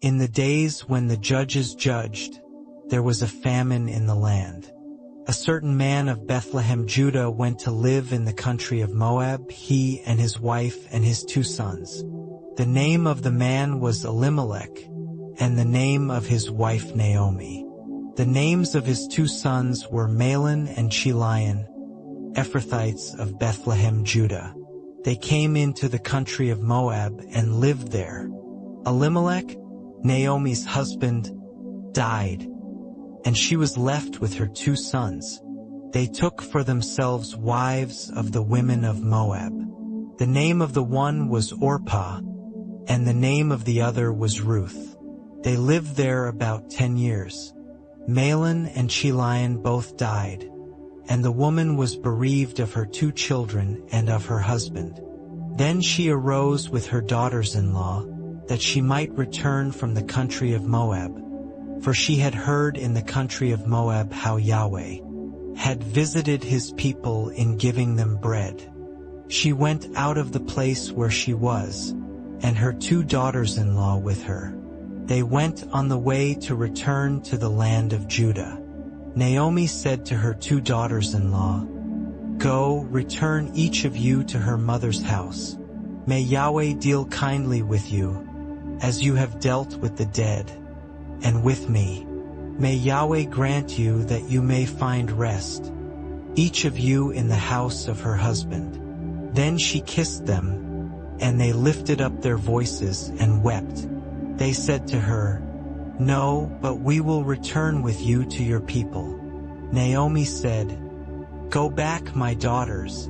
In the days when the judges judged, there was a famine in the land. A certain man of Bethlehem, Judah, went to live in the country of Moab, he and his wife and his 2 sons. The name of the man was Elimelech, and the name of his wife Naomi. The names of his 2 sons were Mahlon and Chilion, Ephrathites of Bethlehem, Judah. They came into the country of Moab and lived there. Elimelech, Naomi's husband, died, and she was left with her 2 sons. They took for themselves wives of the women of Moab. The name of the one was Orpah, and the name of the other was Ruth. They lived there about 10 years. Mahlon and Chilion both died, and the woman was bereaved of her 2 children and of her husband. Then she arose with her daughters-in-law, that she might return from the country of Moab, for she had heard in the country of Moab how Yahweh had visited his people in giving them bread. She went out of the place where she was, and her 2 daughters-in-law with her. They went on the way to return to the land of Judah. Naomi said to her 2 daughters-in-law, "Go, return each of you to her mother's house. May Yahweh deal kindly with you, as you have dealt with the dead, and with me. May Yahweh grant you that you may find rest, each of you in the house of her husband." Then she kissed them, and they lifted up their voices and wept. They said to her, "No, but we will return with you to your people." Naomi said, "Go back, my daughters.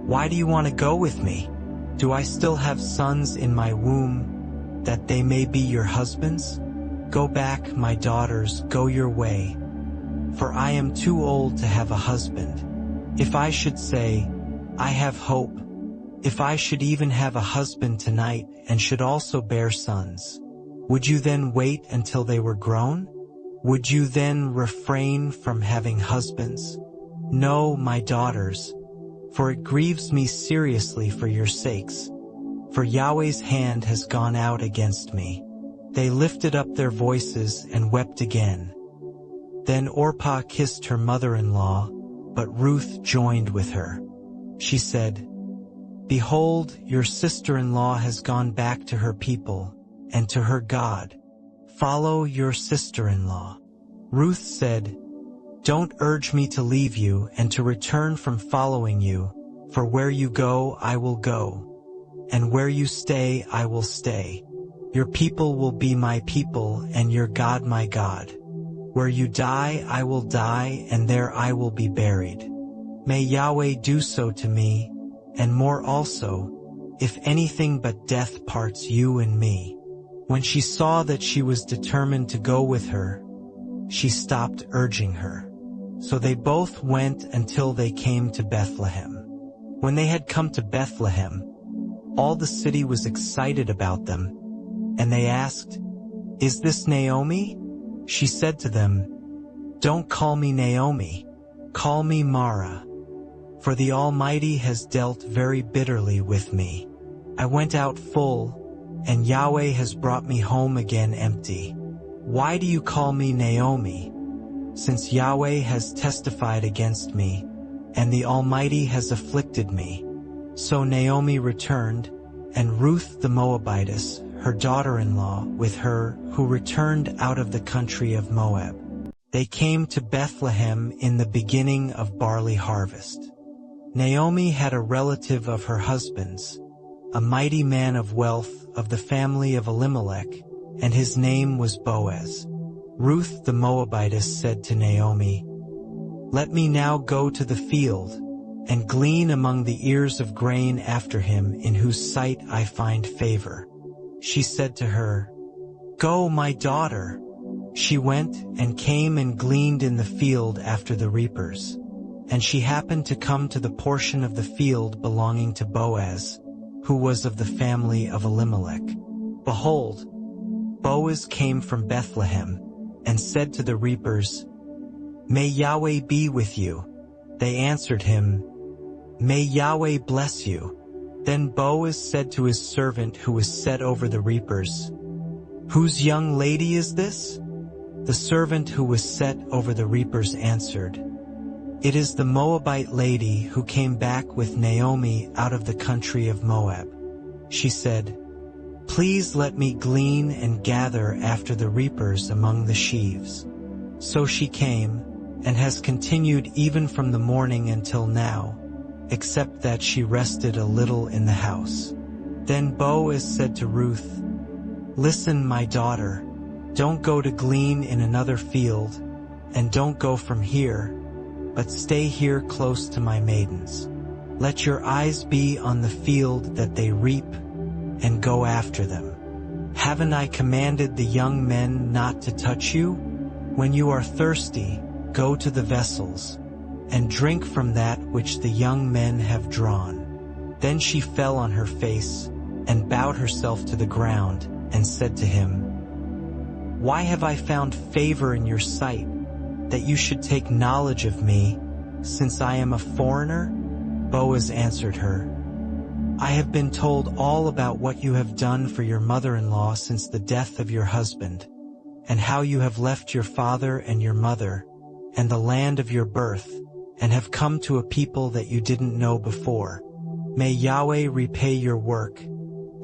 Why do you want to go with me? Do I still have sons in my womb, that they may be your husbands? Go back, my daughters, go your way. For I am too old to have a husband. If I should say, I have hope, if I should even have a husband tonight and should also bear sons, would you then wait until they were grown? Would you then refrain from having husbands? No, my daughters, for it grieves me seriously for your sakes, for Yahweh's hand has gone out against me." They lifted up their voices and wept again. Then Orpah kissed her mother-in-law, but Ruth joined with her. She said, "Behold, your sister-in-law has gone back to her people and to her God. Follow your sister-in-law." Ruth said, "Don't urge me to leave you and to return from following you, for where you go I will go, and where you stay I will stay. Your people will be my people, and your God my God. Where you die I will die, and there I will be buried. May Yahweh do so to me, and more also, if anything but death parts you and me." When she saw that she was determined to go with her, she stopped urging her. So they both went until they came to Bethlehem. When they had come to Bethlehem, all the city was excited about them, and they asked, "Is this Naomi?" She said to them, "Don't call me Naomi, call me Mara, for the Almighty has dealt very bitterly with me. I went out full, and Yahweh has brought me home again empty. Why do you call me Naomi? Since Yahweh has testified against me, and the Almighty has afflicted me." So Naomi returned, and Ruth the Moabitess, her daughter-in-law, with her, who returned out of the country of Moab. They came to Bethlehem in the beginning of barley harvest. Naomi had a relative of her husband's, a mighty man of wealth of the family of Elimelech, and his name was Boaz. Ruth the Moabitess said to Naomi, "Let me now go to the field, and glean among the ears of grain after him in whose sight I find favor." She said to her, "Go, my daughter." She went and came and gleaned in the field after the reapers. And she happened to come to the portion of the field belonging to Boaz, who was of the family of Elimelech. Behold, Boaz came from Bethlehem, and said to the reapers, "May Yahweh be with you." They answered him, "May Yahweh bless you." Then Boaz said to his servant who was set over the reapers, "Whose young lady is this?" The servant who was set over the reapers answered, "It is the Moabite lady who came back with Naomi out of the country of Moab." She said, "Please let me glean and gather after the reapers among the sheaves." So she came, and has continued even from the morning until now, except that she rested a little in the house. Then Boaz said to Ruth, "Listen, my daughter, don't go to glean in another field, and don't go from here, but stay here close to my maidens. Let your eyes be on the field that they reap, and go after them. Haven't I commanded the young men not to touch you? When you are thirsty, go to the vessels, and drink from that which the young men have drawn." Then she fell on her face, and bowed herself to the ground, and said to him, "Why have I found favor in your sight, that you should take knowledge of me, since I am a foreigner?" Boaz answered her, "I have been told all about what you have done for your mother-in-law since the death of your husband, and how you have left your father and your mother, and the land of your birth, and have come to a people that you didn't know before. May Yahweh repay your work,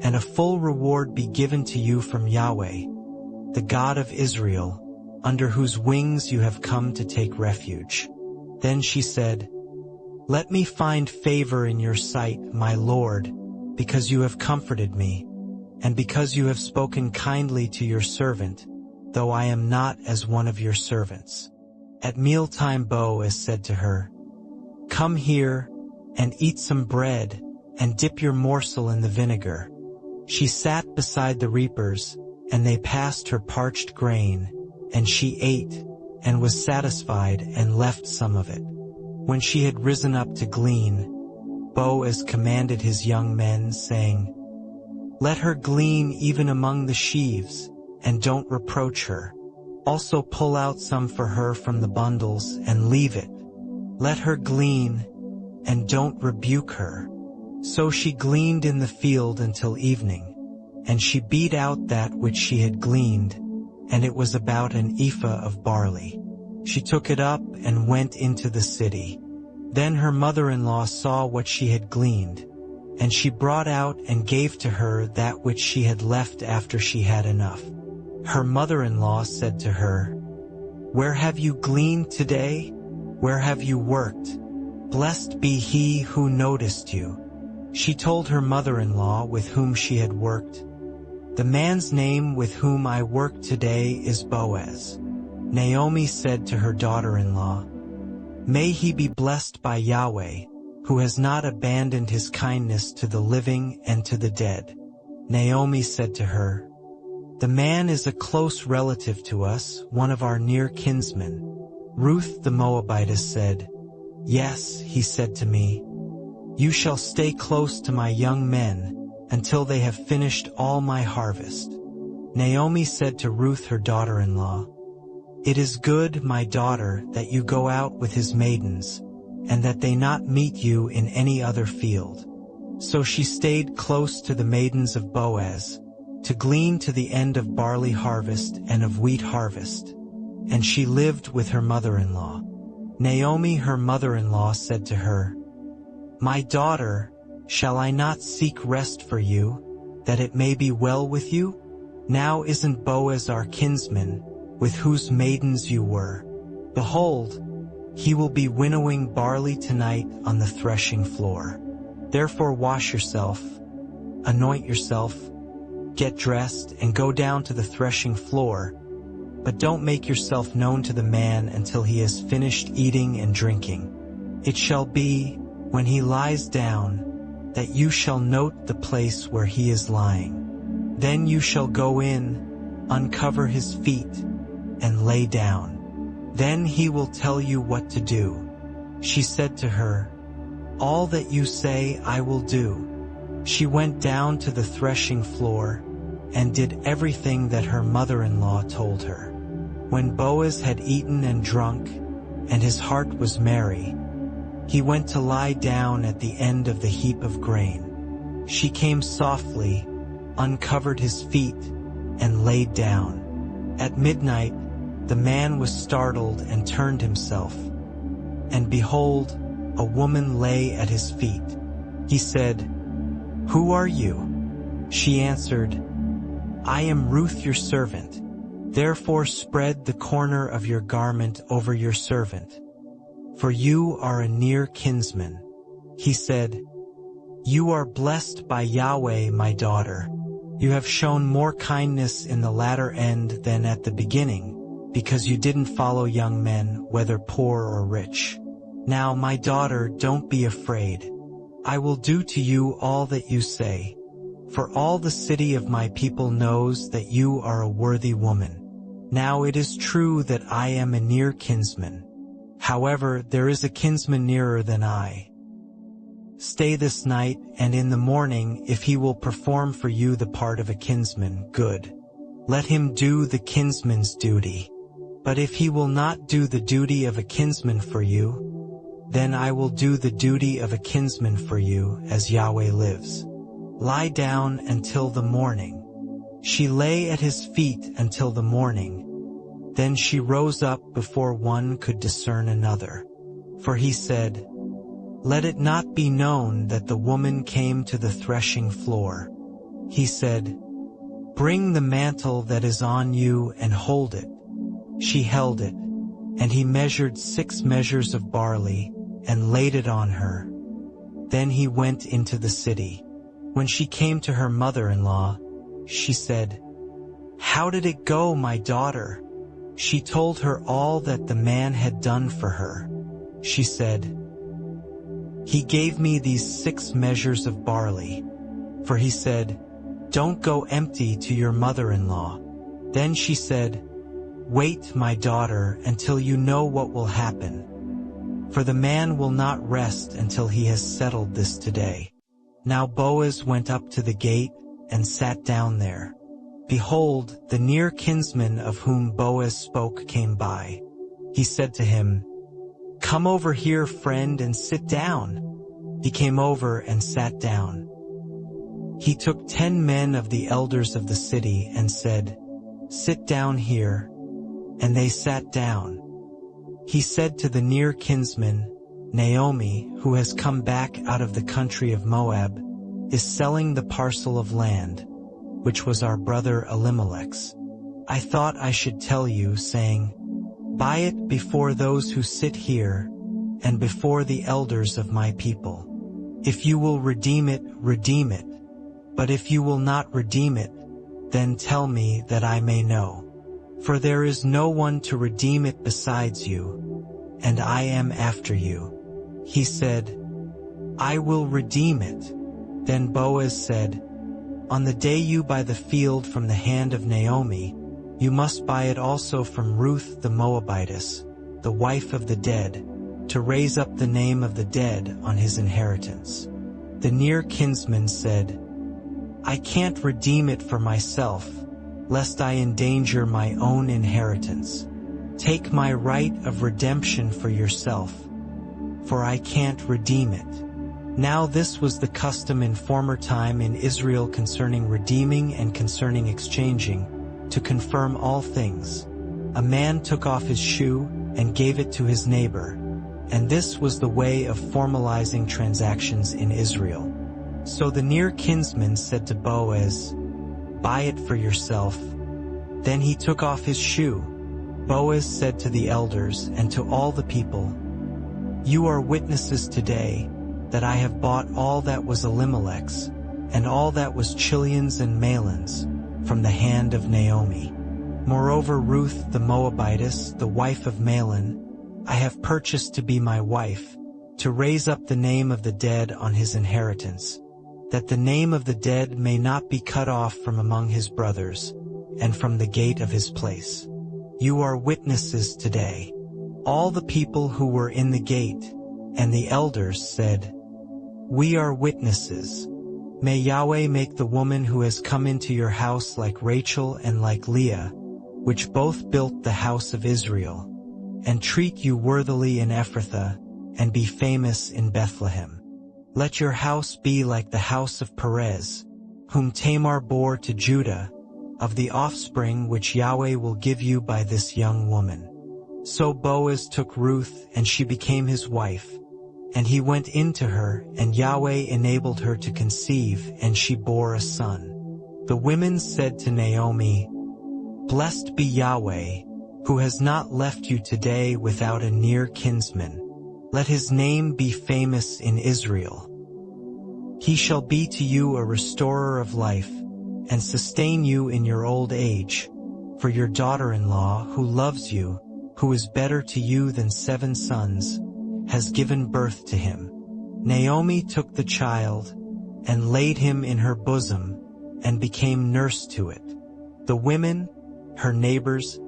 and a full reward be given to you from Yahweh, the God of Israel, under whose wings you have come to take refuge." Then she said, "Let me find favor in your sight, my Lord, because you have comforted me, and because you have spoken kindly to your servant, though I am not as one of your servants." At mealtime Boaz said to her, "Come here, and eat some bread, and dip your morsel in the vinegar." She sat beside the reapers, and they passed her parched grain, and she ate, and was satisfied, and left some of it. When she had risen up to glean, Boaz commanded his young men, saying, "Let her glean even among the sheaves, and don't reproach her. Also pull out some for her from the bundles, and leave it. Let her glean, and don't rebuke her." So she gleaned in the field until evening, and she beat out that which she had gleaned, and it was about an ephah of barley. She took it up and went into the city. Then her mother-in-law saw what she had gleaned, and she brought out and gave to her that which she had left after she had enough. Her mother-in-law said to her, "Where have you gleaned today? Where have you worked? Blessed be he who noticed you." She told her mother-in-law with whom she had worked, "The man's name with whom I work today is Boaz." Naomi said to her daughter-in-law, "May he be blessed by Yahweh, who has not abandoned his kindness to the living and to the dead." Naomi said to her, "The man is a close relative to us, one of our near kinsmen." Ruth the Moabitess said, "Yes," he said to me, "you shall stay close to my young men, until they have finished all my harvest." Naomi said to Ruth her daughter-in-law, "It is good, my daughter, that you go out with his maidens, and that they not meet you in any other field." So she stayed close to the maidens of Boaz, to glean to the end of barley harvest and of wheat harvest, and she lived with her mother-in-law. Naomi her mother-in-law said to her, "My daughter, shall I not seek rest for you, that it may be well with you? Now isn't Boaz our kinsman, with whose maidens you were? Behold, he will be winnowing barley tonight on the threshing floor. Therefore wash yourself, anoint yourself, get dressed, and go down to the threshing floor, but don't make yourself known to the man until he has finished eating and drinking. It shall be, when he lies down, that you shall note the place where he is lying. Then you shall go in, uncover his feet, and lay down. Then he will tell you what to do." She said to her, "All that you say I will do." She went down to the threshing floor, and did everything that her mother-in-law told her. When Boaz had eaten and drunk, and his heart was merry, he went to lie down at the end of the heap of grain. She came softly, uncovered his feet, and laid down. At midnight, the man was startled and turned himself. And behold, a woman lay at his feet. He said, "Who are you?" She answered, "I am Ruth your servant. Therefore spread the corner of your garment over your servant, for you are a near kinsman." He said, "You are blessed by Yahweh, my daughter. You have shown more kindness in the latter end than at the beginning, because you didn't follow young men, whether poor or rich. Now, my daughter, don't be afraid. I will do to you all that you say, for all the city of my people knows that you are a worthy woman. Now it is true that I am a near kinsman. However, there is a kinsman nearer than I. Stay this night, and in the morning, if he will perform for you the part of a kinsman, good. Let him do the kinsman's duty. But if he will not do the duty of a kinsman for you, then I will do the duty of a kinsman for you, as Yahweh lives. Lie down until the morning." She lay at his feet until the morning. Then she rose up before one could discern another. For he said, "Let it not be known that the woman came to the threshing floor." He said, "Bring the mantle that is on you and hold it." She held it, and he measured 6 measures of barley and laid it on her. Then he went into the city. When she came to her mother-in-law, she said, "How did it go, my daughter?" She told her all that the man had done for her. She said, "He gave me these 6 measures of barley." For he said, "Don't go empty to your mother-in-law." Then she said, "Wait, my daughter, until you know what will happen. For the man will not rest until he has settled this today." Now Boaz went up to the gate and sat down there. Behold, the near kinsman of whom Boaz spoke came by. He said to him, "Come over here, friend, and sit down." He came over and sat down. He took 10 men of the elders of the city and said, "Sit down here." And they sat down. He said to the near kinsman, "Naomi, who has come back out of the country of Moab, is selling the parcel of land, which was our brother Elimelech's. I thought I should tell you, saying, buy it before those who sit here, and before the elders of my people. If you will redeem it, redeem it. But if you will not redeem it, then tell me that I may know. For there is no one to redeem it besides you, and I am after you." He said, "I will redeem it." Then Boaz said, "On the day you buy the field from the hand of Naomi, you must buy it also from Ruth the Moabitess, the wife of the dead, to raise up the name of the dead on his inheritance." The near kinsman said, "I can't redeem it for myself, lest I endanger my own inheritance. Take my right of redemption for yourself, for I can't redeem it." Now this was the custom in former time in Israel concerning redeeming and concerning exchanging, to confirm all things. A man took off his shoe and gave it to his neighbor, and this was the way of formalizing transactions in Israel. So the near kinsman said to Boaz, "Buy it for yourself." Then he took off his shoe. Boaz said to the elders and to all the people, "You are witnesses today that I have bought all that was Elimelech's, and all that was Chilion's and Mahlon's, from the hand of Naomi. Moreover, Ruth the Moabitess, the wife of Mahlon, I have purchased to be my wife, to raise up the name of the dead on his inheritance, that the name of the dead may not be cut off from among his brothers, and from the gate of his place. You are witnesses today." All the people who were in the gate, and the elders said, "We are witnesses. May Yahweh make the woman who has come into your house like Rachel and like Leah, which both built the house of Israel, and treat you worthily in Ephrathah, and be famous in Bethlehem. Let your house be like the house of Perez, whom Tamar bore to Judah, of the offspring which Yahweh will give you by this young woman." So Boaz took Ruth, and she became his wife. And he went into her, and Yahweh enabled her to conceive, and she bore a son. The women said to Naomi, "Blessed be Yahweh, who has not left you today without a near kinsman. Let his name be famous in Israel. He shall be to you a restorer of life, and sustain you in your old age, for your daughter-in-law, who loves you, who is better to you than 7 sons, has given birth to him." Naomi took the child, and laid him in her bosom, and became nurse to it. The women, her neighbors,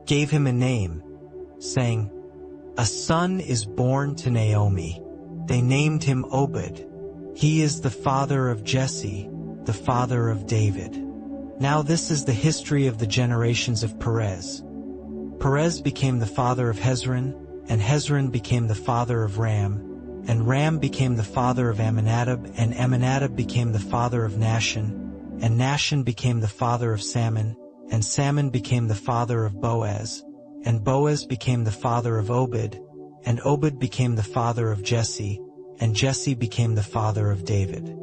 gave him a name, saying, "A son is born to Naomi." They named him Obed. He is the father of Jesse, the father of David. Now this is the history of the generations of Perez. Perez became the father of Hezron, and Hezron became the father of Ram, and Ram became the father of Amminadab, and Amminadab became the father of Nahshon, and Nahshon became the father of Salmon, and Salmon became the father of Boaz, and Boaz became the father of Obed, and Obed became the father of Jesse, and Jesse became the father of David.